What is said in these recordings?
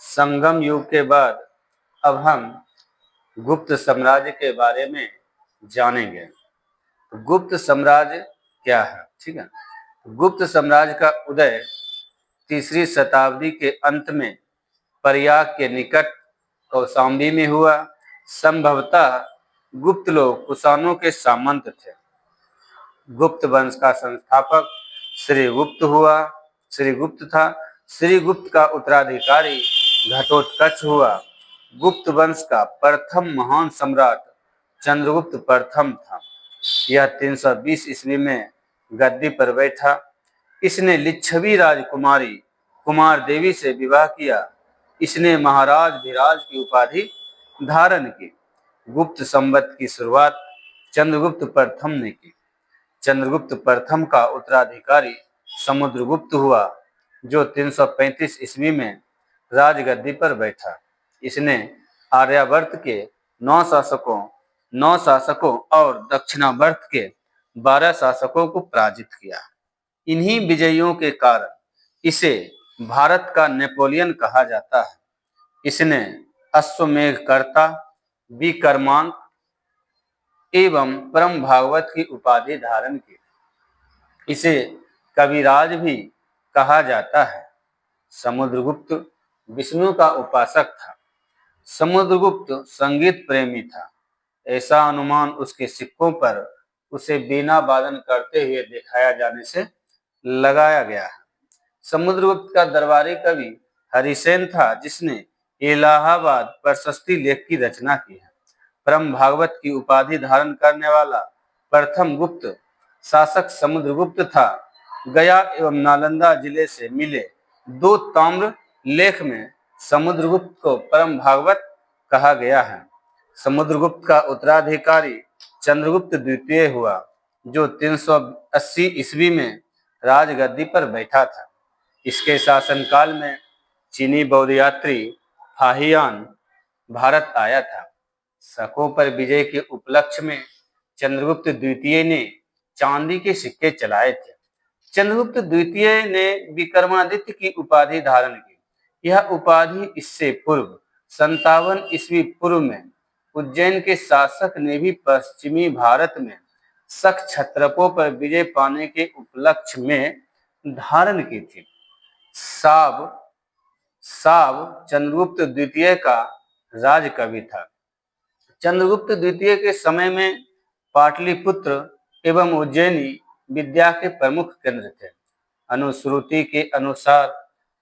संगम युग के बाद अब हम गुप्त साम्राज्य के बारे में जानेंगे। गुप्त साम्राज्य क्या है? ठीक है, गुप्त साम्राज्य का उदय तीसरी शताब्दी के अंत में प्रयाग के निकट कौशाम्बी में हुआ। संभवतः गुप्त लोग कुषाणों के सामंत थे। गुप्त वंश का संस्थापक श्रीगुप्त था। श्रीगुप्त का उत्तराधिकारी घटोत्कच हुआ। गुप्त वंश का प्रथम महान सम्राट चंद्रगुप्त प्रथम था। यह 320 ईस्वी में गद्दी पर बैठा। इसने लिच्छवी राजकुमारी कुमार देवी से विवाह किया। इसने महाराज धीराज की उपाधि धारण की। गुप्त संवत की शुरुआत चंद्रगुप्त प्रथम ने की। चंद्रगुप्त प्रथम का उत्तराधिकारी समुद्रगुप्त हुआ, जो 335 ईस्वी में राजगद्दी पर बैठा। इसने आर्यावर्त के 9 शासकों और दक्षिणावर्त के 12 शासकों को पराजित किया। इन्हीं विजयों के कारण इसे भारत का नेपोलियन कहा जाता है। इसने अश्वमेधकर्ता, विक्रमांक एवं परम भागवत की उपाधि धारण की। इसे कविराज भी कहा जाता है। समुद्रगुप्त विष्णु का उपासक था। समुद्रगुप्त संगीत प्रेमी था। ऐसा अनुमान उसके सिक्कों पर उसे वीणा वादन करते हुए दिखाया जाने से लगाया गया है। समुद्रगुप्त का दरबारी कवि हरिसेन था, जिसने इलाहाबाद प्रशस्ति लेख की रचना की है। परम भागवत की उपाधि धारण करने वाला प्रथम गुप्त शासक समुद्रगुप्त था। गया एवं नालंदा जिले से मिले 2 ताम्र लेख में समुद्रगुप्त को परम भागवत कहा गया है। समुद्रगुप्त का उत्तराधिकारी चंद्रगुप्त द्वितीय हुआ, जो 380 ईस्वी में राजगद्दी पर बैठा था। इसके शासनकाल में चीनी बौद्ध यात्री फाहियान भारत आया था। शकों पर विजय के उपलक्ष्य में चंद्रगुप्त द्वितीय ने चांदी के सिक्के चलाए थे। चंद्रगुप्त द्वितीय ने विक्रमादित्य की उपाधि धारण की। यह उपाधि इससे पूर्व 57 ईस्वी पूर्व में उज्जैन के शासक ने भी पश्चिमी भारत में शक क्षत्रपों पर विजय पाने के उपलक्ष्य में धारण की थी। साव चंद्रगुप्त द्वितीय का राजकवि था। चंद्रगुप्त द्वितीय के समय में पाटलिपुत्र एवं उज्जैनी विद्या के प्रमुख केंद्र थे। अनुश्रुति के अनुसार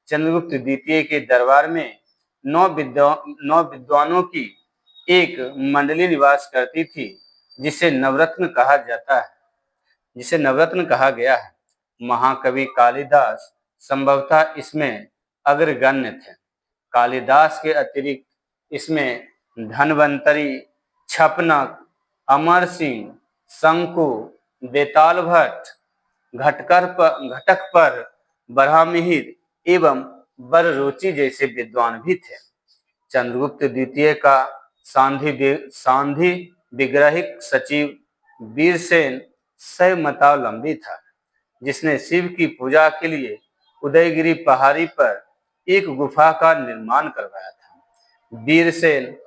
चंद्रगुप्त द्वितीय के दरबार में 9 विद्वानों की एक मंडली निवास करती थी, जिसे नवरत्न कहा गया है। महाकवि कालिदास संभवतः इसमें अग्रगण्य थे। कालिदास के अतिरिक्त इसमें धन्वंतरी, छपनक, अमर सिंह, शंकु, बेताल भट्ट, घटक पर, बरहामिहिर एवं बररुचि जैसे विद्वान भी थे। चंद्रगुप्त द्वितीय का सांधि विग्रहिक सचिव वीरसेन शैवमतावलंबी था, जिसने शिव की पूजा के लिए उदयगिरी पहाड़ी पर एक गुफा का निर्माण करवाया था। वीरसेन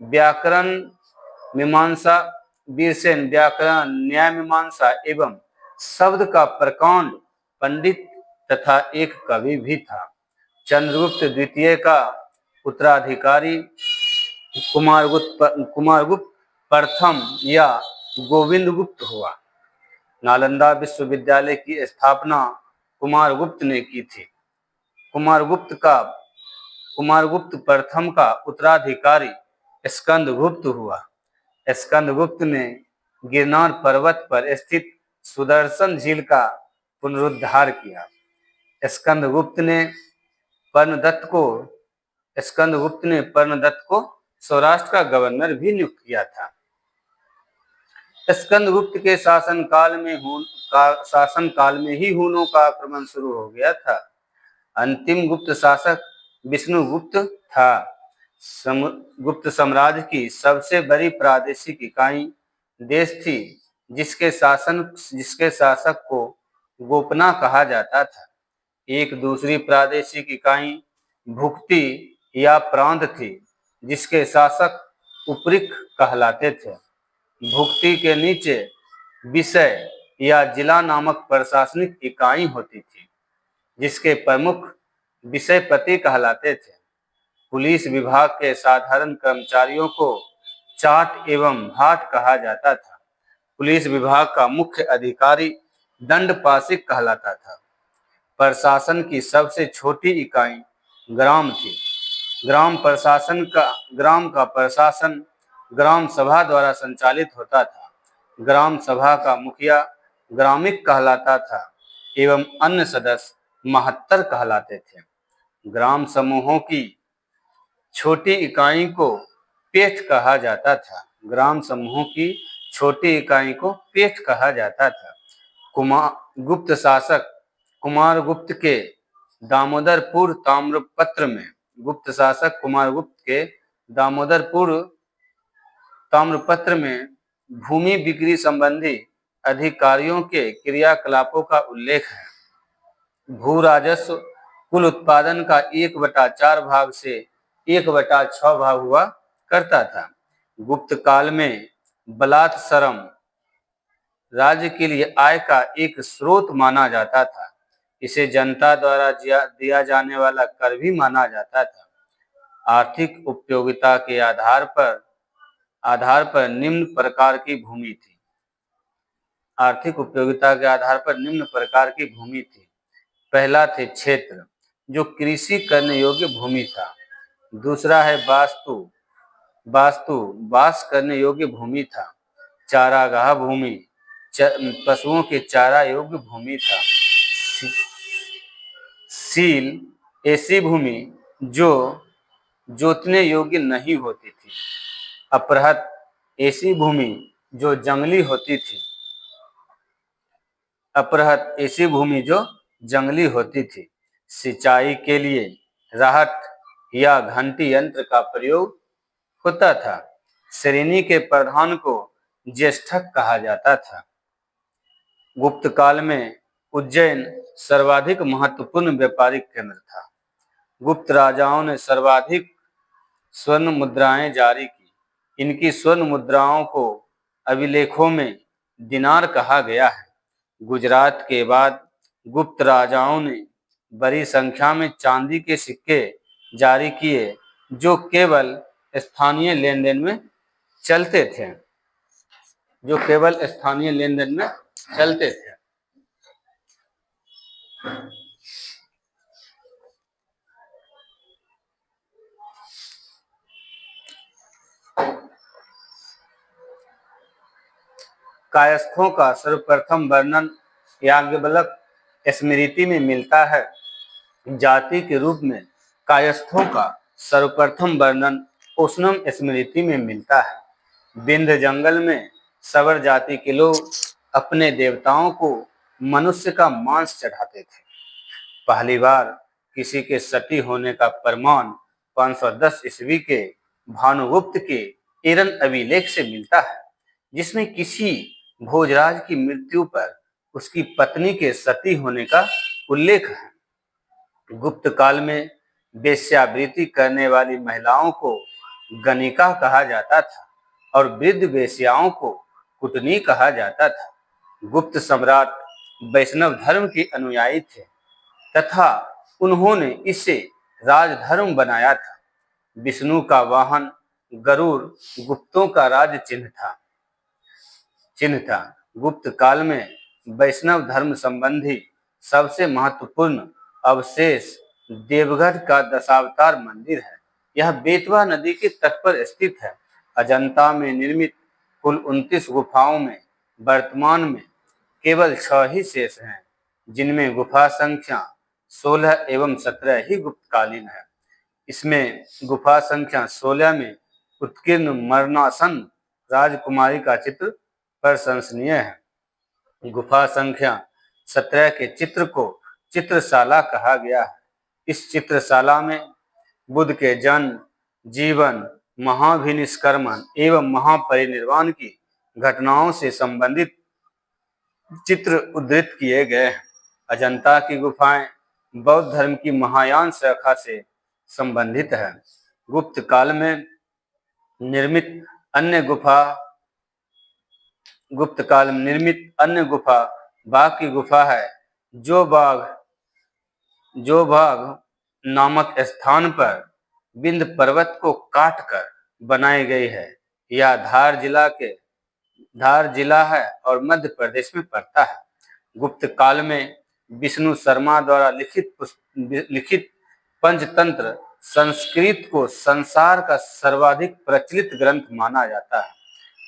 व्याकरण, न्याय मीमांसा एवं शब्द का प्रकांड पंडित तथा एक कवि भी था। चंद्रगुप्त द्वितीय का उत्तराधिकारी कुमारगुप्त प्रथम या गोविंदगुप्त हुआ। नालंदा विश्वविद्यालय की स्थापना कुमारगुप्त ने की थी। कुमारगुप्त प्रथम का उत्तराधिकारी स्कंदगुप्त हुआ। स्कंदगुप्त ने गिरनार पर्वत पर स्थित सुदर्शन झील का पुनरुद्धार किया। स्कंदगुप्त ने पर्णदत्त को सौराष्ट्र का गवर्नर भी नियुक्त किया था। स्कंदगुप्त के शासनकाल में ही हूनों का आक्रमण शुरू हो गया था। अंतिम गुप्त शासक विष्णुगुप्त था। गुप्त साम्राज्य की सबसे बड़ी प्रादेशिक इकाई देश थी, जिसके शासक को गोपना कहा जाता था। एक दूसरी प्रादेशिक इकाई भुक्ति या प्रांत थी, जिसके शासक उपरिख कहलाते थे। भुक्ति के नीचे विषय या जिला नामक प्रशासनिक इकाई होती थी, जिसके प्रमुख विषयपति कहलाते थे। पुलिस विभाग के साधारण कर्मचारियों को चाट एवं भाट कहा जाता था। पुलिस विभाग का मुख्य अधिकारी दंडपाशिक कहलाता था। प्रशासन की सबसे छोटी इकाई ग्राम थी। ग्राम का प्रशासन ग्राम सभा द्वारा संचालित होता था। ग्राम सभा का मुखिया ग्रामिक कहलाता था एवं अन्य सदस्य महत्तर कहलाते थे। ग्राम समूहों की छोटी इकाई को पेठ कहा जाता था। ग्राम समूहों की छोटी इकाई को पेठ कहा जाता था। गुप्त शासक कुमारगुप्त के दामोदरपुर ताम्रपत्र में गुप्त शासक कुमारगुप्त के दामोदरपुर ताम्रपत्र में भूमि बिक्री संबंधी अधिकारियों के क्रियाकलापों का उल्लेख है। भू राजस्व कुल उत्पादन का 1/4 भाग से 1/6 भाग हुआ करता था। गुप्त काल में बलात्सरम राज्य के लिए आय का एक स्रोत माना जाता था। इसे जनता द्वारा दिया जाने वाला कर भी माना जाता था। आर्थिक उपयोगिता के आधार पर निम्न प्रकार की भूमि थी। आर्थिक उपयोगिता के आधार पर निम्न प्रकार की भूमि थी। पहला थे क्षेत्र, जो कृषि करने योग्य भूमि था। दूसरा है वास्तु वास करने योग्य भूमि था। चारागाह भूमि, पशुओं के चारा योग्य भूमि था। सील, ऐसी भूमि जो जोतने योग्य नहीं होती थी। अपरहत, ऐसी भूमि जो जंगली होती थी। अपरहत, ऐसी भूमि जो जंगली होती थी। सिंचाई के लिए राहट या घंटी यंत्र का प्रयोग होता था। श्रेणी के प्रधान को ज्येष्ठक कहा जाता था। गुप्त काल में उज्जैन सर्वाधिक महत्वपूर्ण व्यापारिक केंद्र था। गुप्त राजाओं ने सर्वाधिक स्वर्ण मुद्राएं जारी की। इनकी स्वर्ण मुद्राओं को अभिलेखों में दिनार कहा गया है। गुजरात के बाद गुप्त राजाओं ने बड़ी संख्या में चांदी के सिक्के जारी किए, जो केवल स्थानीय लेनदेन में चलते थे। कायस्थों का सर्वप्रथम वर्णन याज्ञवल्क्य स्मृति में मिलता है। जाति के रूप में कायस्थों का सर्वप्रथम वर्णन उष्णम स्मृति में मिलता है। विंध्य जंगल में सवर जाति के लोग अपने देवताओं को मनुष्य का मांस चढ़ाते थे। पहली बार किसी के सती होने का प्रमाण 510 ईस्वी के भानुगुप्त के एरन अभिलेख से मिलता है, जिसमें किसी भोजराज की मृत्यु पर उसकी पत्नी के सती होने का उल्लेख है। गुप्त काल में वेश्यावृत्ति करने वाली महिलाओं को गणिका कहा जाता था और वृद्ध वेश्याओं को कुटनी कहा जाता था। गुप्त सम्राट वैष्णव धर्म के अनुयायी थे तथा उन्होंने इसे राजधर्म बनाया था। विष्णु का वाहन गरुड़ गुप्तों का राज चिन्ह था। गुप्त काल में वैष्णव धर्म संबंधी सबसे महत्वपूर्ण अवशेष देवगढ़ का दशावतार मंदिर है। यह बेतवा नदी के तट पर स्थित है। अजंता में निर्मित कुल 29 गुफाओं में वर्तमान में केवल 6 ही शेष हैं, जिनमें गुफा संख्या 16 एवं 17 ही गुप्तकालीन है। इसमें गुफा संख्या 16 में उत्कीर्ण मरणासन राजकुमारी का चित्र प्रशंसनीय है। गुफा संख्या 17 के चित्र को चित्रशाला कहा गया है। इस चित्रशाला में बुद्ध के जन्म, जीवन, महाभिनिष्क्रमण एवं महापरिनिर्वाण की घटनाओं से संबंधित चित्र उद्धृत किए गए हैं। अजंता की गुफाएं बौद्ध धर्म की महायान शाखा से संबंधित है। गुप्त काल में निर्मित अन्य गुफा बाघ की गुफा है, जो बाघ नामक स्थान पर विंध्य पर्वत को काट कर बनाई गई है। यह धार जिला है और मध्य प्रदेश में पड़ता है। गुप्त काल में विष्णु शर्मा द्वारा लिखित पंचतंत्र संस्कृत को संसार का सर्वाधिक प्रचलित ग्रंथ माना जाता है।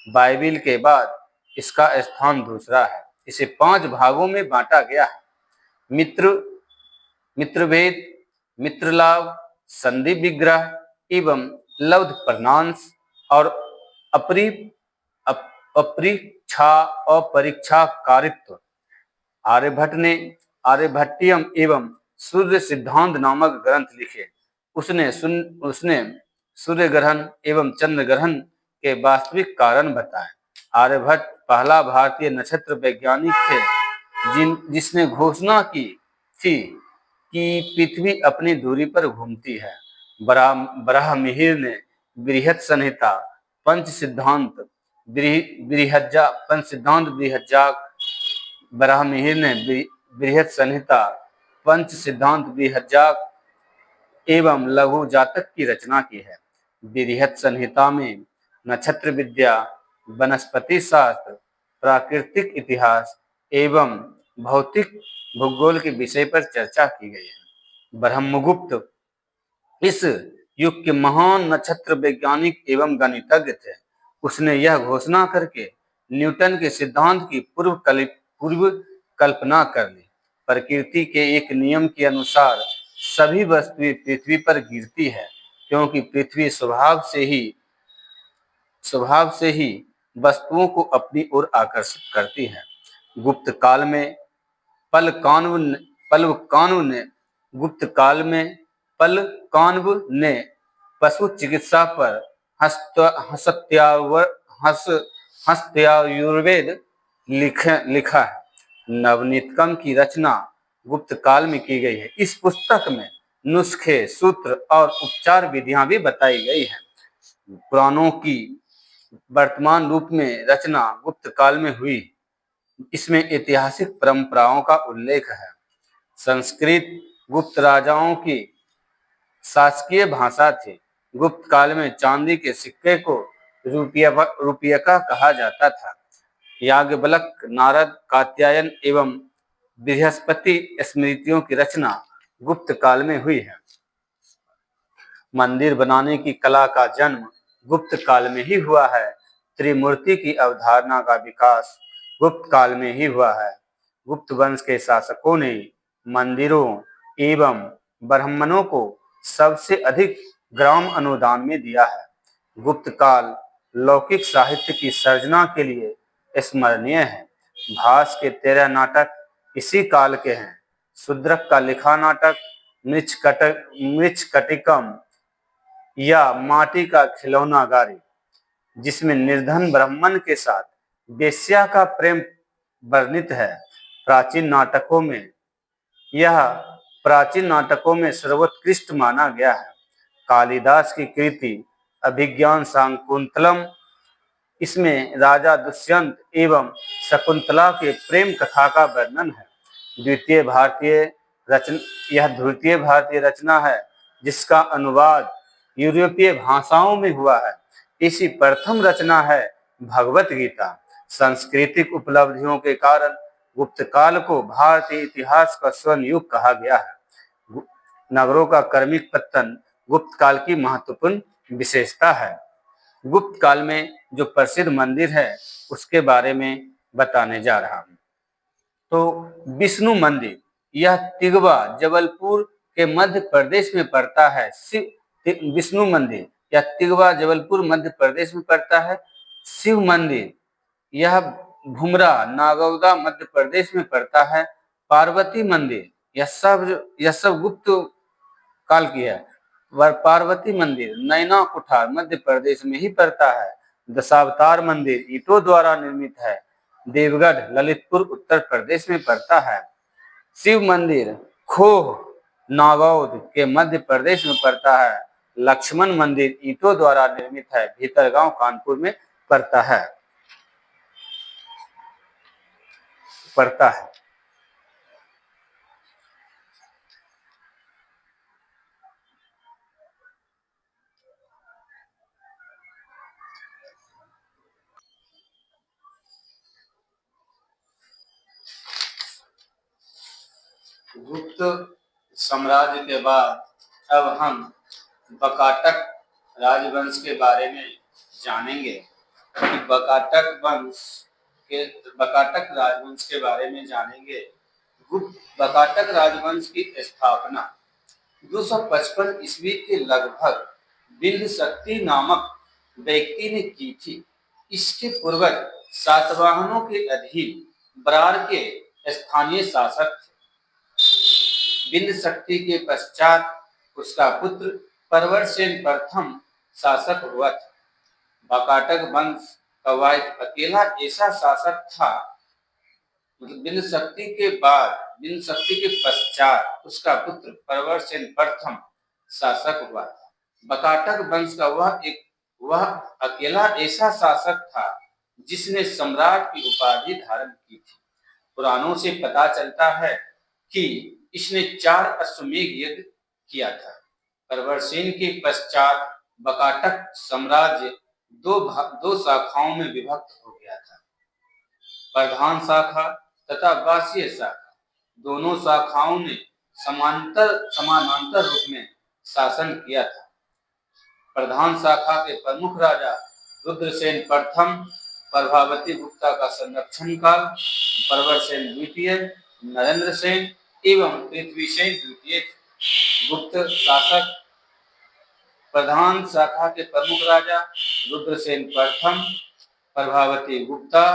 बाइबिल के बाद इसका स्थान दूसरा है। इसे 5 भागों में बांटा गया है: मित्रभेद, मित्रलाभ, संधि विग्रह एवं लब्ध प्रणांश और अपरीक्षाकारित्व। आर्यभट्टियम एवं सूर्य सिद्धांत नामक ग्रंथ लिखे। उसने सूर्य ग्रहण एवं चंद्र ग्रहण के वास्तविक कारण बताए। आर्यभट्ट पहला भारतीय नक्षत्र वैज्ञानिक थे जिसने घोषणा की थी कि पृथ्वी अपनी दूरी पर घूमती है। बराहमिहिर ने बृहत संहिता पंच सिद्धांत बृहज्जाक एवं लघु जातक की रचना की है। बृहत संहिता में नक्षत्र विद्या, वनस्पति शास्त्र, प्राकृतिक इतिहास एवं भौतिक भूगोल के विषय पर चर्चा की गई है। ब्रह्मगुप्त इस युग के महान नक्षत्र वैज्ञानिक एवं गणितज्ञ थे। उसने यह घोषणा करके न्यूटन के सिद्धांत की पूर्व कल्पना कर ली। प्रकृति के एक नियम के अनुसार सभी वस्तुएं पृथ्वी पर गिरती है, क्योंकि पृथ्वी स्वभाव से ही वस्तुओं को अपनी ओर आकर्षित करती है। गुप्त काल में पलकानव ने पशु चिकित्सा पर हस्त्यायुर्वेद लिखा है। नवनीतकम की रचना गुप्त काल में की गई है। इस पुस्तक में नुस्खे, सूत्र और उपचार विधियां भी बताई गई हैं। पुराणों की वर्तमान रूप में रचना गुप्त काल में हुई। इसमें ऐतिहासिक परंपराओं का उल्लेख है। संस्कृत गुप्त राजाओं की शासकीय भाषा थी। गुप्त काल में चांदी के सिक्के को रुपयका कहा जाता था। याज्ञवल्क, नारद, कात्यायन एवं बृहस्पति स्मृतियों की रचना गुप्त काल में हुई है। मंदिर बनाने की कला का जन्म गुप्त काल में ही हुआ है। त्रिमूर्ति की अवधारणा का विकास गुप्त काल में ही हुआ है। गुप्त वंश के शासकों ने मंदिरों एवं ब्राह्मणों को सबसे अधिक ग्राम अनुदान में दिया है। गुप्त काल लौकिक साहित्य की सर्जना के लिए स्मरणीय है। भास के 13 नाटक इसी काल के हैं। शूद्रक का लिखा नाटक मृच्छकटिकम या माटी का खिलौना गारी, जिसमें निर्धन ब्राह्मण के साथ वेश्या का प्रेम वर्णित है, प्राचीन नाटकों में सर्वोत्कृष्ट माना गया है। कालिदास की कृति अभिज्ञान शाकुंतलम, इसमें राजा दुष्यंत एवं शकुंतला के प्रेम कथा का वर्णन है। यह द्वितीय भारतीय रचना है जिसका अनुवाद यूरोपीय भाषाओं में हुआ है। इसी प्रथम रचना है भगवत गीता। सांस्कृतिक उपलब्धियों के कारण गुप्त काल को भारतीय इतिहास का स्वर्ण युग कहा गया है। नगरों का क्रमिक पतन गुप्त काल की महत्वपूर्ण विशेषता है। गुप्त काल में जो प्रसिद्ध मंदिर है उसके बारे में बताने जा रहा हूँ। तो विष्णु मंदिर, यह तिगवा जबलपुर के मध्य प्रदेश में पड़ता है। विष्णु मंदिर या तिगवा जबलपुर मध्य प्रदेश में पड़ता है। शिव मंदिर, यह भुमरा नागौदा मध्य प्रदेश में पड़ता है। पार्वती मंदिर, यह सब गुप्त काल की है। पार्वती मंदिर नैना कुठार मध्य प्रदेश में ही पड़ता है। दशावतार मंदिर ईंटों द्वारा निर्मित है, देवगढ़ ललितपुर उत्तर प्रदेश में पड़ता है। शिव मंदिर खोह नागौद के मध्य प्रदेश में पड़ता है। लक्ष्मण मंदिर ईंटों द्वारा निर्मित है, भीतरगांव कानपुर में पड़ता है। गुप्त साम्राज्य के बाद अब हम बकाटक राजवंश के बारे में जानेंगे। बकाटक राजवंश के बारे में जानेंगे। गुप्त बकाटक राजवंश की स्थापना 255 ईस्वी के लगभग बिंद शक्ति नामक व्यक्ति ने की थी। इसके पूर्वज सातवाहनों के अधीन बरार के स्थानीय शासक थे। बिंद शक्ति के पश्चात उसका पुत्र परवरसेन प्रथम शासक हुआ था। बकाटक वंश का वह अकेला ऐसा शासक था, बिंद शक्ति के पश्चात उसका पुत्र परवरसेन प्रथम शासक हुआ था। बकाटक वंश का वह अकेला ऐसा शासक था जिसने सम्राट की उपाधि धारण की थी। पुराणों से पता चलता है कि इसने 4 अश्वमेध यज्ञ किया था। परवरसेन के पश्चात बकाटक साम्राज्य दो शाखाओं में विभक्त हो गया था, प्रधान शाखा तथा वाष्य शाखा। दोनों शाखाओं ने समानांतर रूप में शासन किया था। प्रधान शाखा के प्रमुख राजा रुद्रसेन प्रथम, प्रभावती गुप्ता का संरक्षण काल, परवरसेन द्वितीय, नरेंद्र सेन एवं पृथ्वीसेन द्वितीय। गुप्त शासक प्रधान शाखा के प्रमुख राजा रुद्रसेन प्रथम, प्रभावती गुप्ता,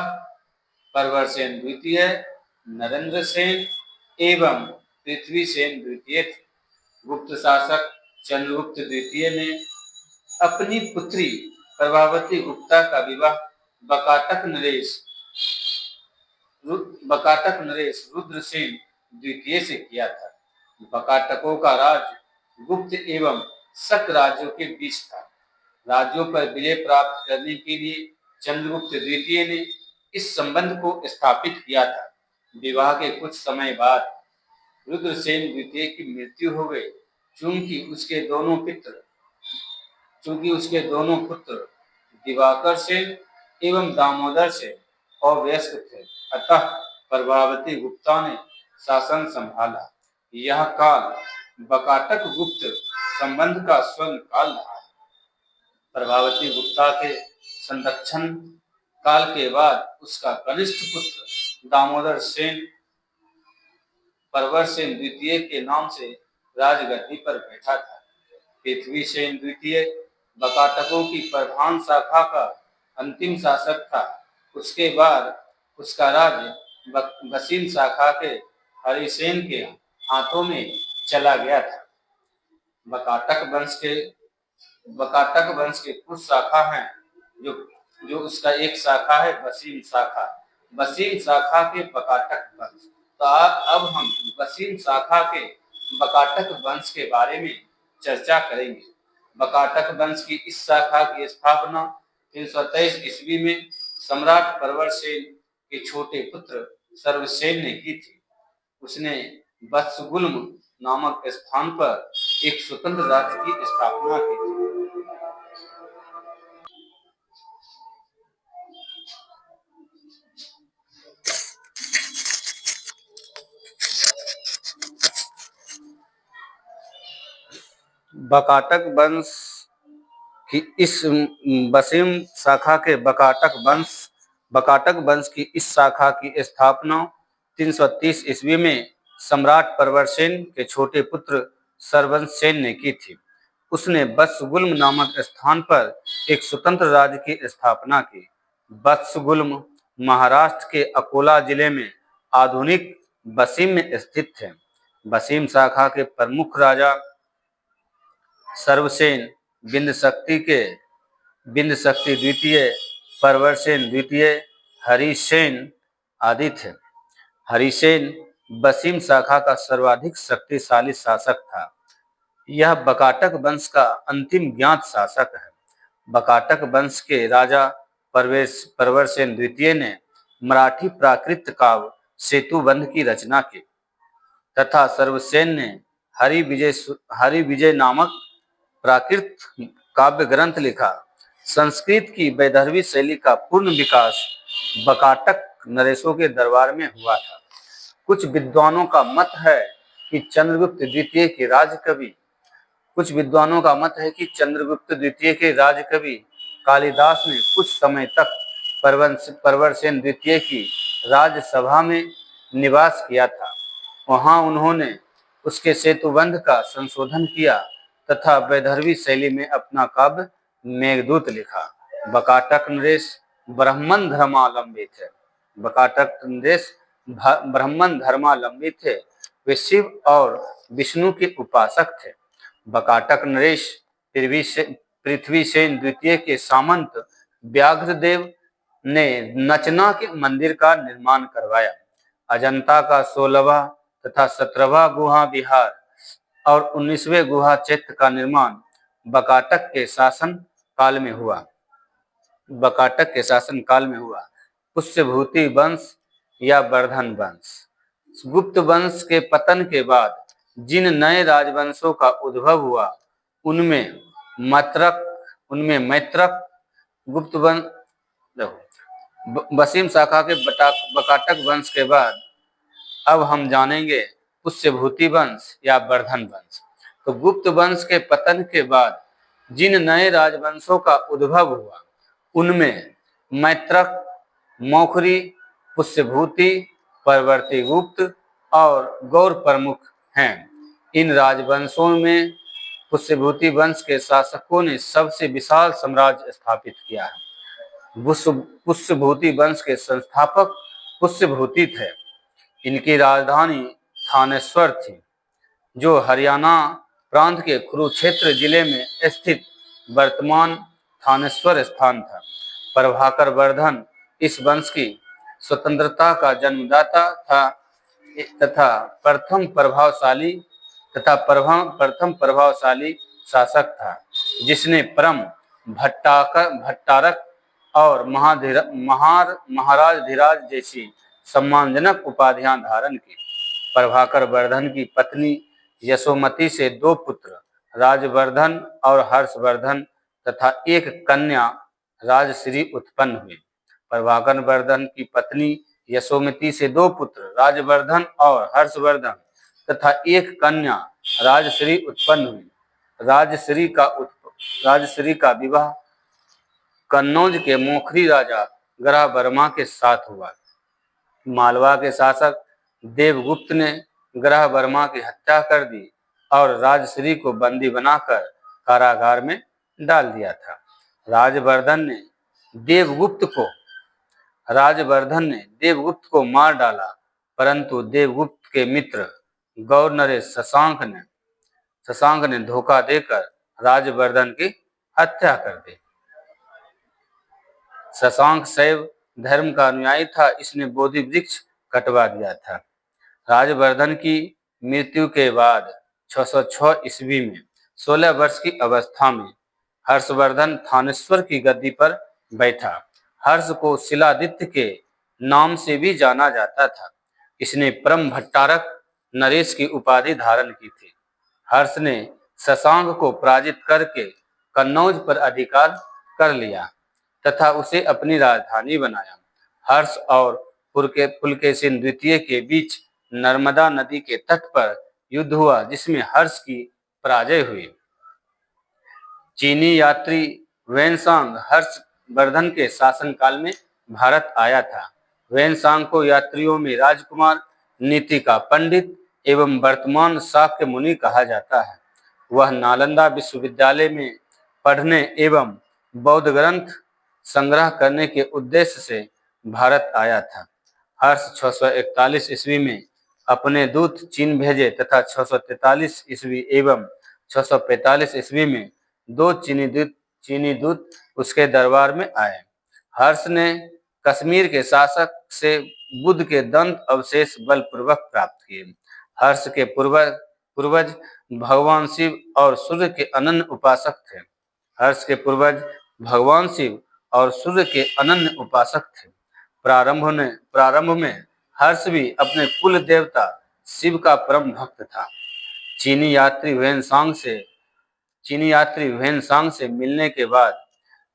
परवरसेन द्वितीय, नरेंद्र सेन एवं पृथ्वीसेन द्वितीय। गुप्त शासक चंद्रगुप्त द्वितीय ने अपनी पुत्री प्रभावती गुप्ता का विवाह बकाटक नरेश रुद्रसेन द्वितीय से किया था। बकाटकों का राज्य गुप्त एवं शक राज्यों के बीच था। राज्यों पर विजय प्राप्त करने के लिए चंद्रगुप्त द्वितीय ने इस संबंध को स्थापित किया था। विवाह के कुछ समय बाद रुद्रसेन द्वितीय की मृत्यु हो गई, चूंकि उसके दोनों पुत्र दिवाकर सेन एवं दामोदर सेन अवयस्क थे। अतः प्रभावती गुप्ता ने शासन संभाला। यह काल बकाटक गुप्त संबंध का स्वर्ण काल रहा है। प्रभावती गुप्ता के संरक्षण काल के बाद उसका कनिष्ठ पुत्र दामोदर सेन परवरसेन द्वितीय के नाम से राजगद्दी पर बैठा था। पृथ्वीसेन द्वितीय बकाटकों की प्रधान शाखा का अंतिम शासक था। उसके बाद उसका राज्य बसीन शाखा के हरिसेन के हाथों में चला गया था। बकाटक वंश के कुछ शाखा हैं, जो उसका एक शाखा है बसीन शाखा के बकाटक वंश। तो अब हम बसीन शाखा के बकाटक वंश के बारे में चर्चा करेंगे। बकाटक वंश की इस शाखा की स्थापना 323 ईस्वी में सम्राट परवरसेन के छोटे पुत्र सर्वसेन ने की थी। उसने वत्सगुल्म नामक स्थान पर एक स्वतंत्र राज्य की स्थापना की थी। बकाटक वंश की इस बसीम शाखा के बकाटक वंश की इस शाखा की स्थापना 330 ईस्वी में सम्राट परवरसेन के छोटे पुत्र सरवंशसेन ने की थी। उसने वत्सगुल्म नामक स्थान पर एक स्वतंत्र राज्य की स्थापना की। वत्सगुल्म महाराष्ट्र के अकोला जिले में आधुनिक बसीम में स्थित थे। बसीम शाखा के प्रमुख राजा सर्वसेन, बिंद शक्ति द्वितीय, परवरसेन द्वितीय, हरिसेन आदि थे। हरिसेन वसीम शाखा का सर्वाधिक शक्तिशाली शासक था। यह बकाटक वंश का अंतिम ज्ञात शासक है। बकाटक वंश के राजा प्रवरसेन द्वितीय ने मराठी प्राकृत काव्य सेतुबंध की रचना की तथा सर्वसेन ने हरि विजय नामक प्राकृत काव्य ग्रंथ लिखा। संस्कृत की वैदर्भी शैली का पूर्ण विकास बकाटक नरेशों के दरबार में हुआ था। कुछ विद्वानों का मत है कि चंद्रगुप्त द्वितीय के राजकवि कालिदास ने कुछ समय तक प्रवरसेन द्वितीय की राजसभा में निवास किया था। वहां उन्होंने उसके सेतुबंध का संशोधन किया तथा वैदर्भी शैली में अपना काव्य मेघदूत लिखा। बकाटक नरेश ब्राह्मण धर्मावलंबी थे। ब्राह्मण धर्मावलंबी थे। वे शिव और विष्णु के उपासक थे। बकाटक नरेश पृथ्वीसेन द्वितीय के सामंत व्याघ्रदेव ने नचना के मंदिर का निर्माण करवाया। अजंता का 16वां तथा 17वां गुहा विहार और 19वें गुहा चैत्य का निर्माण बकाटक के शासन काल में हुआ। पुष्यभूति वंश या वर्धन वंश। गुप्त वंश के पतन के बाद जिन नए राजवंशों का उद्भव हुआ उनमें मैत्रक गुप्त वंश वसीम शाखा के बकाटक वंश के बाद अब हम जानेंगे पुष्यभूति वंश या वर्धन वंश। तो गुप्त वंश के पतन के बाद जिन नए राजवंशों का उद्भव हुआ उनमें मैत्रक, मौखरी, पुष्यभूति, परवर्ती गुप्त और गौर प्रमुख हैं। इन राजवंशों में पुष्यभूति वंश के शासकों ने सबसे विशाल साम्राज्य स्थापित किया है। पुष्यभूति वंश के संस्थापक पुष्यभूति थे। इनकी राजधानी थानेश्वर थी, जो हरियाणा प्रांत के कुरुक्षेत्र जिले में स्थित वर्तमान थानेश्वर स्थान था। प्रभाकर वर्धन इस वंश की स्वतंत्रता का जन्मदाता था तथा प्रथम प्रभावशाली शासक था, जिसने परम भट्टारक और महाराज जैसी सम्मानजनक उपाधियां धारण की। प्रभाकर वर्धन की पत्नी यशोमती से 2 पुत्र राजवर्धन और हर्षवर्धन तथा एक कन्या राजश्री उत्पन्न हुई। प्रभाकर वर्धन की पत्नी यशोमती से 2 पुत्र राजवर्धन और हर्षवर्धन तथा एक कन्या राजश्री उत्पन्न हुई। राजश्री का विवाह कन्नौज के मोखरी राजा ग्रह वर्मा के साथ हुआ। मालवा के शासक देवगुप्त ने ग्रह वर्मा की हत्या कर दी और राजश्री को बंदी बनाकर कारागार में डाल दिया था। राजवर्धन ने देवगुप्त को मार डाला, परंतु देवगुप्त के मित्र गौर नरेश शशांक ने धोखा देकर राजवर्धन की हत्या कर दी। शशांक शैव धर्म का अनुयायी था, इसने बोधि वृक्ष कटवा दिया था। राजवर्धन की मृत्यु के बाद 606 ईस्वी में 16 वर्ष की अवस्था में हर्षवर्धन थानेश्वर की गद्दी पर बैठा। हर्ष को शिलादित्य के नाम से भी जाना जाता था। इसने परम भट्टारक नरेश की उपाधि धारण की थी। हर्ष ने शशांक को पराजित करके कन्नौज पर अधिकार कर लिया तथा उसे अपनी राजधानी बनाया। हर्ष और पुलकेशिन द्वितीय के बीच नर्मदा नदी के तट पर युद्ध हुआ, जिसमें हर्ष की पराजय हुई। चीनी यात्री वेनसांग हर्षवर्धन के शासनकाल में भारत आया था। वेनसांग को यात्रियों में राजकुमार, नीति का पंडित एवं वर्तमान शाक्य मुनि कहा जाता है। वह नालंदा विश्वविद्यालय में पढ़ने एवं बौद्ध ग्रंथ संग्रह करने के उद्देश्य से भारत आया था। हर्ष 641 ईस्वी में अपने दूत चीन भेजे तथा 643 ईस्वी एवं 645 ईस्वी में 2 चीनी दूत उसके दरबार में आए। हर्ष ने कश्मीर के शासक से बुद्ध के दंत अवशेष बलपूर्वक प्राप्त किए। हर्ष के पूर्वज भगवान शिव और सूर्य के अनन्य उपासक थे। हर्ष के पूर्वज भगवान शिव और सूर्य के अनन्य उपासक थे। प्रारंभ में हर्ष भी अपने कुल देवता शिव का परम भक्त था। चीनी यात्री वेनसांग से मिलने के बाद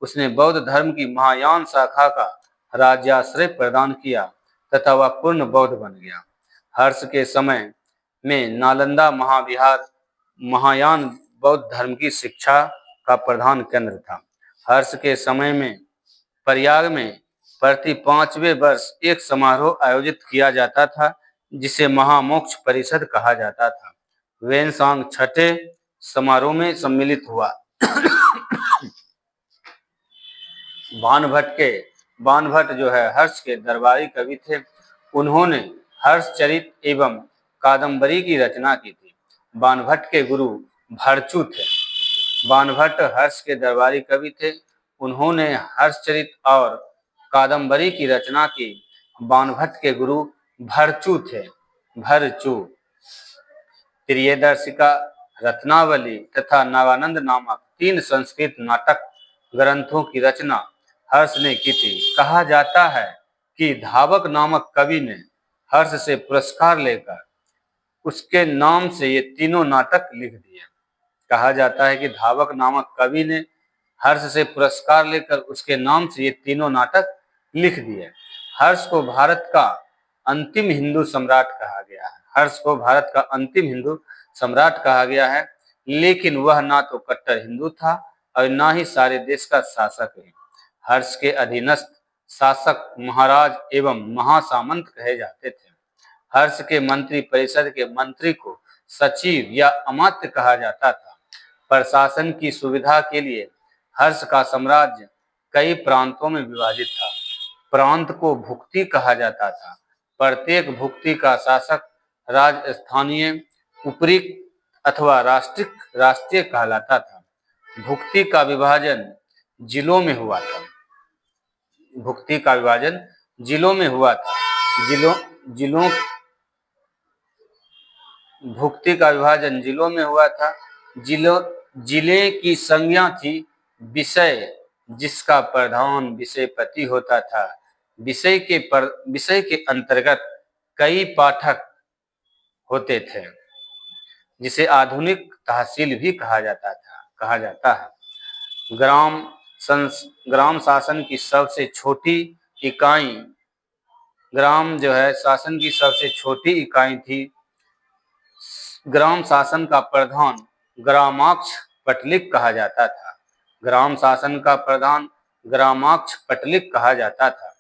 उसने बौद्ध धर्म की महायान शाखा का राज्याश्रय प्रदान किया तथा वह पूर्ण बौद्ध बन गया। हर्ष के समय में नालंदा महाविहार महायान बौद्ध धर्म की शिक्षा का प्रधान केंद्र था। हर्ष के समय में प्रयाग में प्रति 5वें वर्ष एक समारोह आयोजित किया जाता था जिसे महामोक्ष परिषद कहा जाता था। वेनसांग छठे समारोह में सम्मिलित हुआ। बाणभट्ट जो है हर्ष के दरबारी कवि थे। उन्होंने हर्षचरित एवं कादम्बरी की रचना की थी। बाणभट्ट के गुरु भरचू थे। बाणभट्ट हर्ष के दरबारी कवि थे। उन्होंने हर्षचरित और कादम्बरी की रचना की। बाणभट्ट के गुरु भरचू थे। भरचू प्रियदर्शिका, रत्नावली तथा नवानंद नामक 3 संस्कृत नाटक ग्रंथों की रचना हर्ष ने की थी। कहा जाता है कि धावक नामक कवि ने हर्ष से पुरस्कार लेकर उसके नाम से ये तीनों नाटक लिख दिए। कहा जाता है कि धावक नामक कवि ने हर्ष से पुरस्कार लेकर उसके नाम से ये तीनों नाटक लिख दिए। हर्ष को भारत का अंतिम हिंदू सम्राट कहा गया है। हर्ष को भारत का अंतिम हिंदू सम्राट कहा गया है, लेकिन वह ना तो कट्टर हिंदू था और ना ही सारे देश का शासक है। हर्ष के अधीनस्थ शासक महाराज एवं महासामंत कहे जाते थे। हर्ष के मंत्री परिषद के मंत्री को सचिव या अमात्य कहा जाता था। प्रशासन की सुविधा के लिए हर्ष का साम्राज्य कई प्रांतों में विभाजित था। प्रांत को भुक्ति कहा जाता था। प्रत्येक भुक्ति का शासक राजस्थानीय, उपरी अथवा राष्ट्रीय कहलाता था। भुक्ति का विभाजन जिलों में हुआ था। भुक्ति का विभाजन जिलों में हुआ था। भुक्ति का विभाजन जिलों में हुआ था। जिले की संज्ञा थी विषय, जिसका प्रधान विषयपति होता था। विषय के अंतर्गत कई पाठक होते थे, जिसे आधुनिक तहसील भी कहा जाता है। ग्राम शासन की सबसे छोटी इकाई शासन की सबसे छोटी इकाई थी। ग्राम शासन का प्रधान ग्रामाध्यक्ष पटलिक कहा जाता था। ग्राम शासन का प्रधान ग्रामाध्यक्ष पटलिक कहा जाता था।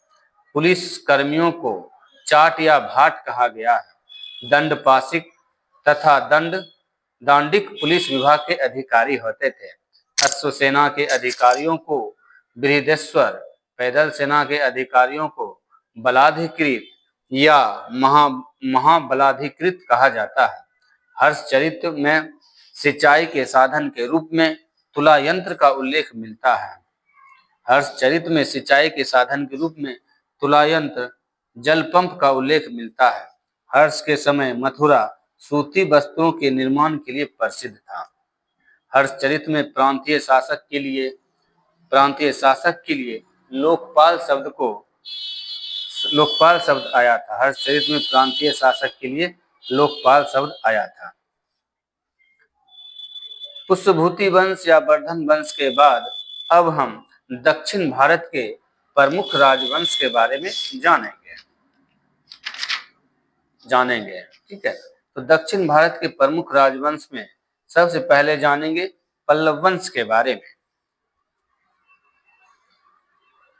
पुलिस कर्मियों को चाट या भाट कहा गया है। दंडपाशिक तथा दांडिक पुलिस विभाग के अधिकारी होते थे। अश्वसेना के अधिकारियों को बृहदेश्वर, पैदल सेना के अधिकारियों को बलाधिकृत या महाबलाधिकृत कहा जाता है। हर्षचरित में सिंचाई के साधन के रूप में तुला यंत्र का उल्लेख मिलता है। हर्षचरित में सिंचाई के साधन के रूप में तुला यंत्र, जल पंप का उल्लेख मिलता है। हर्ष के समय मथुरा सूती वस्त्रों के निर्माण के लिए प्रसिद्ध था। हर्षचरित में प्रांतीय शासक के लिए लोकपाल शब्द आया था। हर्षचरित में प्रांतीय शासक के लिए लोकपाल शब्द आया था। पुष्यभूति वंश या वर्धन वंश के बाद अब हम दक्षिण भारत के प्रमुख राजवंश के बारे में जानेंगे। ठीक है, तो दक्षिण भारत के प्रमुख राजवंश में सबसे पहले जानेंगे पल्लव वंश के बारे में।